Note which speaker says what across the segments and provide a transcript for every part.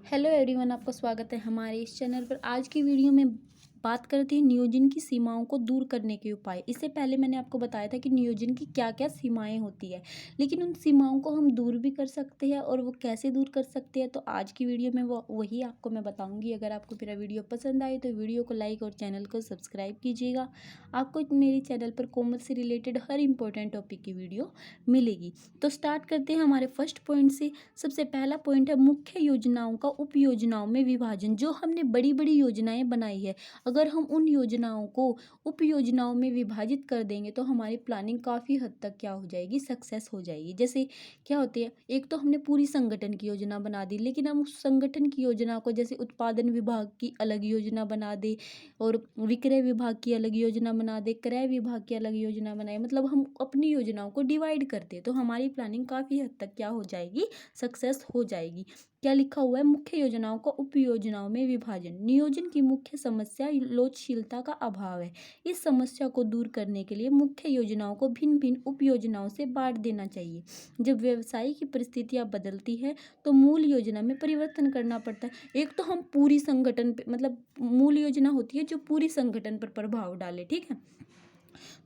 Speaker 1: Hello everyone, आपका स्वागत है हमारे इस चैनल पर। आज की वीडियो में बात करते हैं नियोजन की सीमाओं को दूर करने के उपाय। इससे पहले मैंने आपको बताया था कि नियोजन की क्या क्या सीमाएं होती है, लेकिन उन सीमाओं को हम दूर भी कर सकते हैं और वो कैसे दूर कर सकते हैं, तो आज की वीडियो में वही आपको मैं बताऊंगी। अगर आपको मेरा वीडियो पसंद आए तो वीडियो को लाइक और चैनल को सब्सक्राइब कीजिएगा। आपको मेरे चैनल पर कॉमर्स से रिलेटेड हर इंपॉर्टेंट टॉपिक की वीडियो मिलेगी। तो स्टार्ट करते हैं हमारे फर्स्ट पॉइंट से। सबसे पहला पॉइंट है मुख्य योजनाओं का उप योजनाओं में विभाजन। जो हमने बड़ी बड़ी योजनाएं बनाई है, अगर हम उन योजनाओं को उप योजनाओं में विभाजित कर देंगे तो हमारी प्लानिंग काफ़ी हद तक क्या हो जाएगी, सक्सेस हो जाएगी। जैसे क्या होती है, एक तो हमने पूरी संगठन की योजना बना दी, लेकिन हम उस संगठन की योजना को जैसे उत्पादन विभाग की अलग योजना बना दे और विक्रय विभाग की अलग योजना बना दे, क्रय विभाग की अलग योजना बनाए, मतलब हम अपनी योजनाओं को डिवाइड करते तो हमारी प्लानिंग काफ़ी हद तक क्या हो जाएगी, सक्सेस हो जाएगी। क्या लिखा हुआ है, मुख्य योजनाओं का उप योजनाओं में विभाजन। नियोजन की मुख्य समस्या लोचशीलता का अभाव है। इस समस्या को दूर करने के लिए मुख्य योजनाओं को भिन्न भिन्न उप योजनाओं से बांट देना चाहिए। जब व्यवसाय की परिस्थितियां बदलती है तो मूल योजना में परिवर्तन करना पड़ता है। एक तो हम पूरी संगठन पे, मतलब मूल योजना होती है जो पूरी संगठन पर प्रभाव डाले, ठीक है,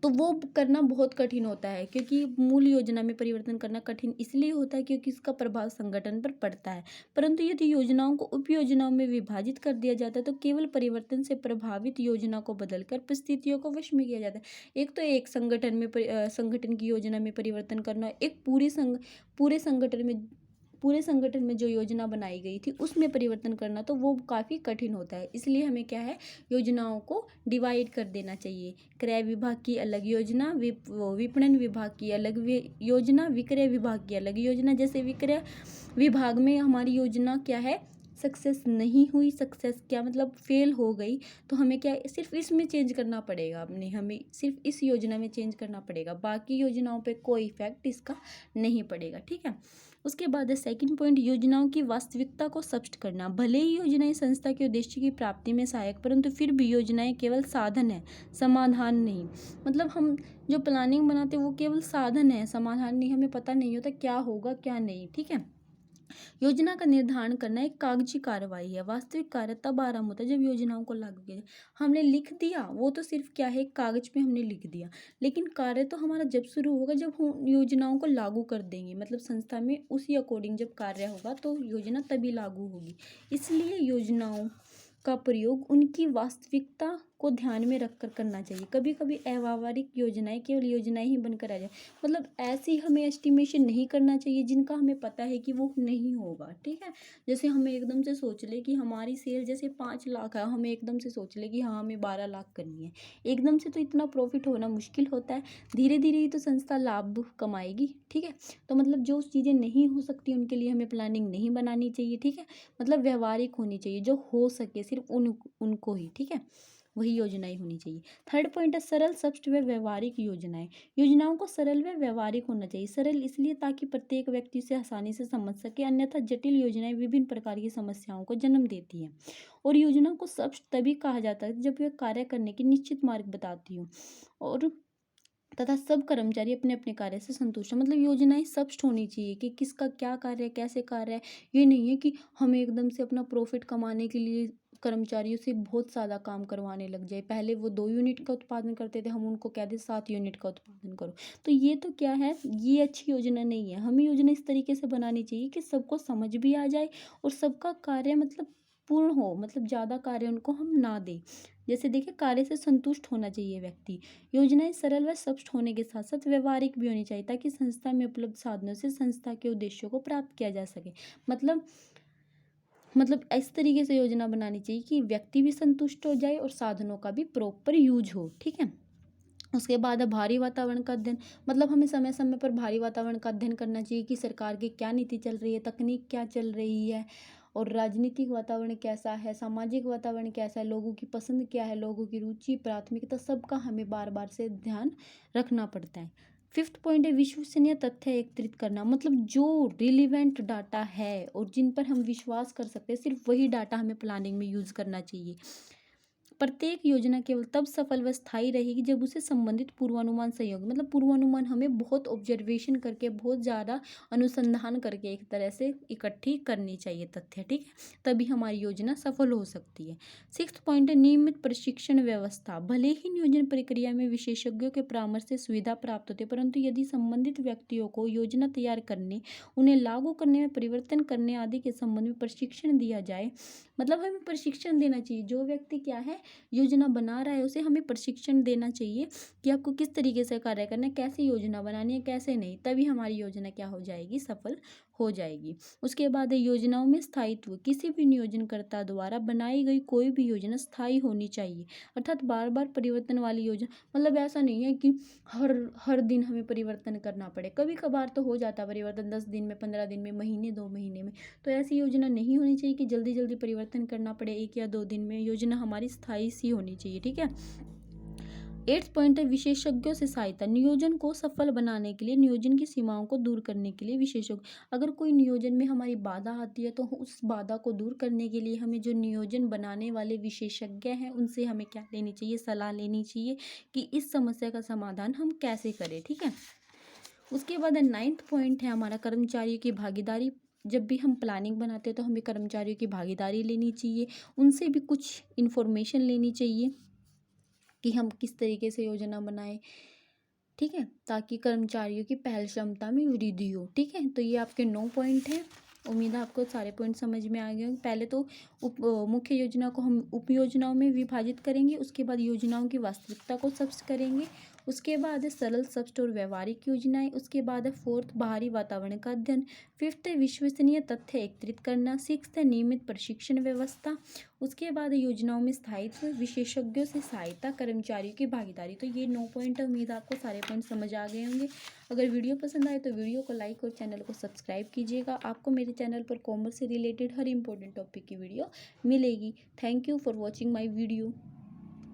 Speaker 1: तो वो करना बहुत कठिन होता है, क्योंकि मूल योजना में परिवर्तन करना कठिन इसलिए होता है क्योंकि इसका प्रभाव संगठन पर पड़ता है। परंतु यदि योजनाओं को उप योजनाओं में विभाजित कर दिया जाता है तो केवल परिवर्तन से प्रभावित योजना को बदलकर परिस्थितियों को वश में किया जाता है। एक तो एक संगठन में संगठन की योजना में परिवर्तन करना, एक पूरे संगठन में जो योजना बनाई गई थी उसमें परिवर्तन करना, तो वो काफ़ी कठिन होता है। इसलिए हमें क्या है, योजनाओं को डिवाइड कर देना चाहिए। क्रय विभाग की अलग योजना, विपणन विभाग की अलग योजना, विक्रय विभाग की अलग योजना। जैसे विक्रय विभाग में हमारी योजना क्या है, सक्सेस नहीं हुई, सक्सेस क्या मतलब फेल हो गई, तो हमें क्या है, सिर्फ इसमें चेंज करना पड़ेगा, हमें सिर्फ इस योजना में चेंज करना पड़ेगा, बाकी योजनाओं पे कोई इफेक्ट इसका नहीं पड़ेगा, ठीक है। उसके बाद है सेकंड पॉइंट, योजनाओं की वास्तविकता को स्पष्ट करना। भले ही योजनाएं संस्था के उद्देश्य की प्राप्ति में सहायक, परंतु फिर भी योजनाएं केवल साधन है, समाधान नहीं। मतलब हम जो प्लानिंग बनाते हैं वो केवल साधन है, समाधान नहीं। हमें पता नहीं होता क्या होगा क्या नहीं, ठीक है। योजना का निर्धारण करना एक कागजी कार्रवाई है। वास्तविक कार्य तब आरंभ होता है जब योजनाओं को लागू किया जाए। हमने लिख दिया, वो तो सिर्फ क्या है, कागज पे हमने लिख दिया, लेकिन कार्य तो हमारा जब शुरू होगा जब हम योजनाओं को लागू कर देंगे, मतलब संस्था में उसी अकॉर्डिंग जब कार्य होगा तो योजना तभी लागू होगी। इसलिए योजनाओं का प्रयोग उनकी वास्तविकता को ध्यान में रखकर करना चाहिए। कभी कभी अव्यावहारिक योजनाएं केवल योजनाएं ही बनकर आ जाए, मतलब ऐसी हमें एस्टिमेशन नहीं करना चाहिए जिनका हमें पता है कि वो नहीं होगा, ठीक है। जैसे हमें एकदम से सोच ले कि हमारी सेल जैसे 5 लाख है, हमें एकदम से सोच ले कि हाँ हमें 12 लाख करनी है, एकदम से तो इतना प्रॉफिट होना मुश्किल होता है। धीरे धीरे ही तो संस्था लाभ कमाएगी, ठीक है। तो मतलब जो चीज़ें नहीं हो सकती उनके लिए हमें प्लानिंग नहीं बनानी चाहिए, ठीक है। मतलब व्यवहारिक होनी चाहिए, जो हो सके सिर्फ उनको ही, ठीक है, वही योजनाएं होनी चाहिए। थर्ड पॉइंट है सरल, स्पष्ट व व्यवहारिक योजनाएं। योजनाओं को सरल व व्यवहारिक होना चाहिए। सरल इसलिए ताकि प्रत्येक व्यक्ति उसे आसानी से समझ सके, अन्यथा जटिल योजनाएं विभिन्न प्रकार की समस्याओं को जन्म देती हैं। और योजना को स्पष्ट तभी कहा जाता है जब वह कार्य करने की निश्चित मार्ग बताती हो और तथा सब कर्मचारी अपने अपने कार्य से संतुष्ट हैं। मतलब योजनाएं स्पष्ट होनी चाहिए कि किसका क्या कार्य है, कैसे कार्य है। ये नहीं है कि हमें एकदम से अपना प्रॉफिट कमाने के लिए कर्मचारियों से बहुत ज़्यादा काम करवाने लग जाए। पहले वो 2 यूनिट का उत्पादन करते थे, हम उनको कह दें 7 यूनिट का उत्पादन करो, तो ये तो क्या है, ये अच्छी योजना नहीं है। हमें योजना इस तरीके से बनानी चाहिए कि सबको समझ भी आ जाए और सबका कार्य मतलब पूर्ण हो, मतलब ज़्यादा कार्य उनको हम ना दें। जैसे देखिए, कार्य से संतुष्ट होना चाहिए व्यक्ति। योजनाएं सरल व स्पष्ट होने के साथ साथ व्यवहारिक भी होनी चाहिए ताकि संस्था में उपलब्ध साधनों से संस्था के उद्देश्यों को प्राप्त किया जा सके। मतलब इस तरीके से योजना बनानी चाहिए कि व्यक्ति भी संतुष्ट हो जाए और साधनों का भी प्रॉपर यूज हो, ठीक है। उसके बाद है भारी वातावरण का अध्ययन। मतलब हमें समय समय पर भारी वातावरण का अध्ययन करना चाहिए कि सरकार की क्या नीति चल रही है, तकनीक क्या चल रही है, और राजनीतिक वातावरण कैसा है, सामाजिक वातावरण कैसा है, लोगों की पसंद क्या है, लोगों की रुचि, प्राथमिकता, सबका हमें बार बार से ध्यान रखना पड़ता है। फिफ्थ पॉइंट है विश्वसनीय तथ्य एकत्रित करना। मतलब जो रिलीवेंट डाटा है और जिन पर हम विश्वास कर सकते हैं, सिर्फ वही डाटा हमें प्लानिंग में यूज करना चाहिए। प्रत्येक योजना केवल तब सफल व स्थायी रहेगी जब उसे संबंधित पूर्वानुमान सहयोग, मतलब पूर्वानुमान हमें बहुत ऑब्जर्वेशन करके, बहुत ज़्यादा अनुसंधान करके एक तरह से इकट्ठी करनी चाहिए तथ्य, ठीक है, तभी हमारी योजना सफल हो सकती है। 6th पॉइंट है नियमित प्रशिक्षण व्यवस्था। भले ही नियोजन प्रक्रिया में विशेषज्ञों के परामर्श से सुविधा प्राप्त होती है, परंतु यदि संबंधित व्यक्तियों को योजना तैयार करने, उन्हें लागू करने में, परिवर्तन करने आदि के संबंध में प्रशिक्षण दिया जाए, मतलब हमें प्रशिक्षण देना चाहिए। जो व्यक्ति क्या है, योजना बना रहा है, उसे हमें प्रशिक्षण देना चाहिए कि आपको किस तरीके से कार्य करना है, कैसे योजना बनानी है, कैसे नहीं, तभी हमारी योजना क्या हो जाएगी, सफल हो जाएगी। उसके बाद है योजनाओं में स्थायित्व। किसी भी नियोजनकर्ता द्वारा बनाई गई कोई भी योजना स्थायी होनी चाहिए, अर्थात बार बार परिवर्तन वाली योजना, मतलब ऐसा नहीं है कि हर हर दिन हमें परिवर्तन करना पड़े। कभी कभार तो हो जाता है परिवर्तन, 10 दिन में, 15 दिन में, महीने 2 महीने में, तो ऐसी योजना नहीं होनी चाहिए कि जल्दी जल्दी परिवर्तन करना पड़े 1 या 2 दिन में। योजना हमारी स्थायी सी होनी चाहिए, ठीक है। 8th पॉइंट है विशेषज्ञों से सहायता। नियोजन को सफल बनाने के लिए, नियोजन की सीमाओं को दूर करने के लिए विशेषज्ञ, अगर कोई नियोजन में हमारी बाधा आती है तो उस बाधा को दूर करने के लिए हमें जो नियोजन बनाने वाले विशेषज्ञ हैं उनसे हमें क्या लेनी चाहिए, सलाह लेनी चाहिए कि इस समस्या का समाधान हम कैसे करें, ठीक है। उसके बाद 9th पॉइंट है हमारा कर्मचारियों की भागीदारी। जब भी हम प्लानिंग बनाते हैं तो हमें कर्मचारियों की भागीदारी लेनी चाहिए, उनसे भी कुछ इन्फॉर्मेशन लेनी चाहिए कि हम किस तरीके से योजना बनाएं, ठीक है, ताकि कर्मचारियों की पहल क्षमता में वृद्धि हो, ठीक है। तो ये आपके 9 पॉइंट हैं। उम्मीद है आपको सारे पॉइंट समझ में आ गए होंगे। पहले तो मुख्य योजना को हम उप योजनाओं में विभाजित करेंगे, उसके बाद योजनाओं की वास्तविकता को स्पष्ट करेंगे, उसके बाद है सरल, स्पष्ट और व्यवहारिक योजनाएं, उसके बाद है 4th बाहरी वातावरण का अध्ययन, 5th है विश्वसनीय तथ्य एकत्रित करना, 6th है नियमित प्रशिक्षण व्यवस्था, उसके बाद योजनाओं में स्थायित्व, विशेषज्ञों से सहायता, कर्मचारियों की भागीदारी। तो ये 9 पॉइंट है। उम्मीद आपको सारे पॉइंट समझ आ गए होंगे। अगर वीडियो पसंद आए तो वीडियो को लाइक और चैनल को सब्सक्राइब कीजिएगा। आपको मेरे चैनल पर कॉमर्स से रिलेटेड हर इंपॉर्टेंट टॉपिक की वीडियो मिलेगी। Thank you for watching my video.